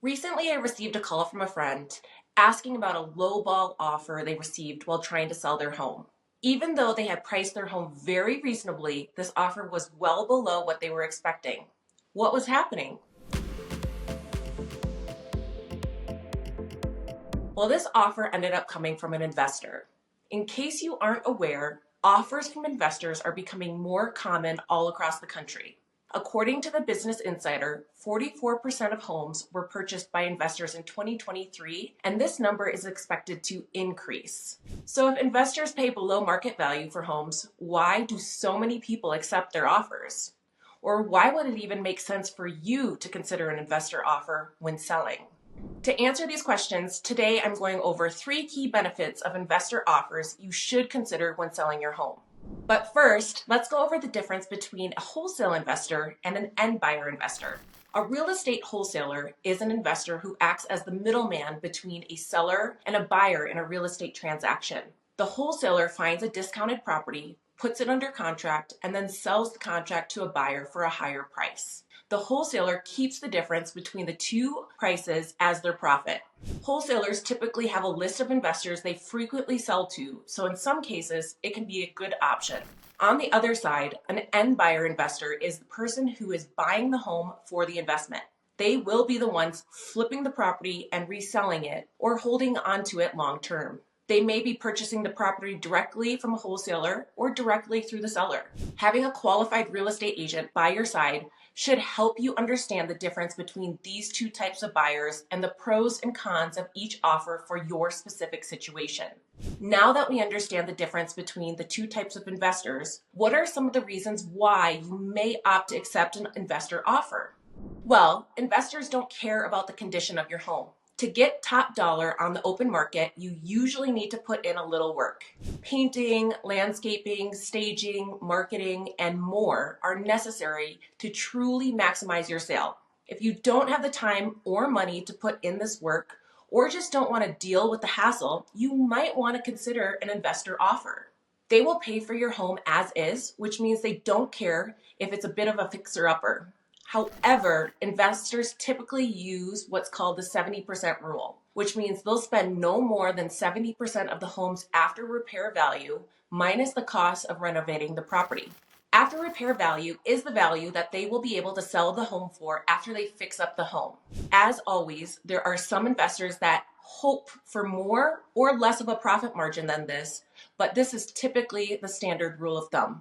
Recently, I received a call from a friend asking about a lowball offer they received while trying to sell their home. Even though they had priced their home very reasonably, this offer was well below what they were expecting. What was happening? Well, this offer ended up coming from an investor. In case you aren't aware, offers from investors are becoming more common all across the country. According to the Business Insider, 44% of homes were purchased by investors in 2023, and this number is expected to increase. So if investors pay below market value for homes, why do so many people accept their offers? Or why would it even make sense for you to consider an investor offer when selling? To answer these questions, today I'm going over 3 key benefits of investor offers you should consider when selling your home. But first, let's go over the difference between a wholesale investor and an end buyer investor. A real estate wholesaler is an investor who acts as the middleman between a seller and a buyer in a real estate transaction. The wholesaler finds a discounted property, puts it under contract, and then sells the contract to a buyer for a higher price. The wholesaler keeps the difference between the two prices as their profit. Wholesalers typically have a list of investors they frequently sell to, so in some cases, it can be a good option. On the other side, an end buyer investor is the person who is buying the home for the investment. They will be the ones flipping the property and reselling it or holding onto it long term. They may be purchasing the property directly from a wholesaler or directly through the seller. Having a qualified real estate agent by your side should help you understand the difference between these two types of buyers and the pros and cons of each offer for your specific situation. Now that we understand the difference between the two types of investors, what are some of the reasons why you may opt to accept an investor offer? Well, investors don't care about the condition of your home. To get top dollar on the open market, you usually need to put in a little work. Painting, landscaping, staging, marketing, and more are necessary to truly maximize your sale. If you don't have the time or money to put in this work, or just don't want to deal with the hassle, you might want to consider an investor offer. They will pay for your home as is, which means they don't care if it's a bit of a fixer-upper. However, investors typically use what's called the 70% rule, which means they'll spend no more than 70% of the home's after repair value minus the cost of renovating the property. After repair value is the value that they will be able to sell the home for after they fix up the home. As always, there are some investors that hope for more or less of a profit margin than this, but this is typically the standard rule of thumb.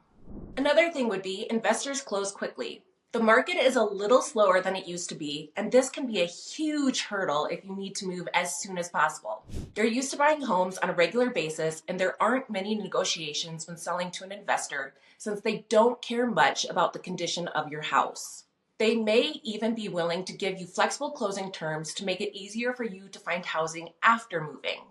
Another thing would be investors close quickly. The market is a little slower than it used to be, and this can be a huge hurdle if you need to move as soon as possible. You're used to buying homes on a regular basis, and there aren't many negotiations when selling to an investor since they don't care much about the condition of your house. They may even be willing to give you flexible closing terms to make it easier for you to find housing after moving.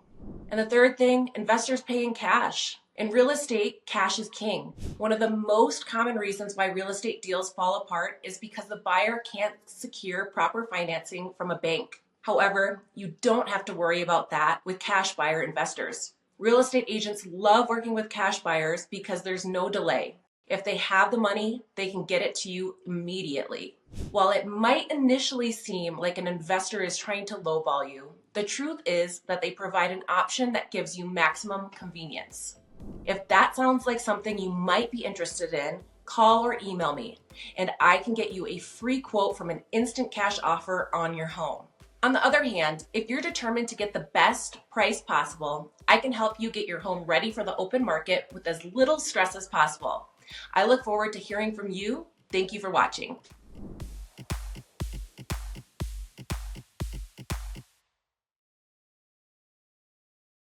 And the third thing, investors pay in cash. In real estate, cash is king. One of the most common reasons why real estate deals fall apart is because the buyer can't secure proper financing from a bank. However, you don't have to worry about that with cash buyer investors. Real estate agents love working with cash buyers because there's no delay. If they have the money, they can get it to you immediately. While it might initially seem like an investor is trying to lowball you, the truth is that they provide an option that gives you maximum convenience. If that sounds like something you might be interested in, call or email me, and I can get you a free quote from an instant cash offer on your home. On the other hand, if you're determined to get the best price possible, I can help you get your home ready for the open market with as little stress as possible. I look forward to hearing from you. Thank you for watching.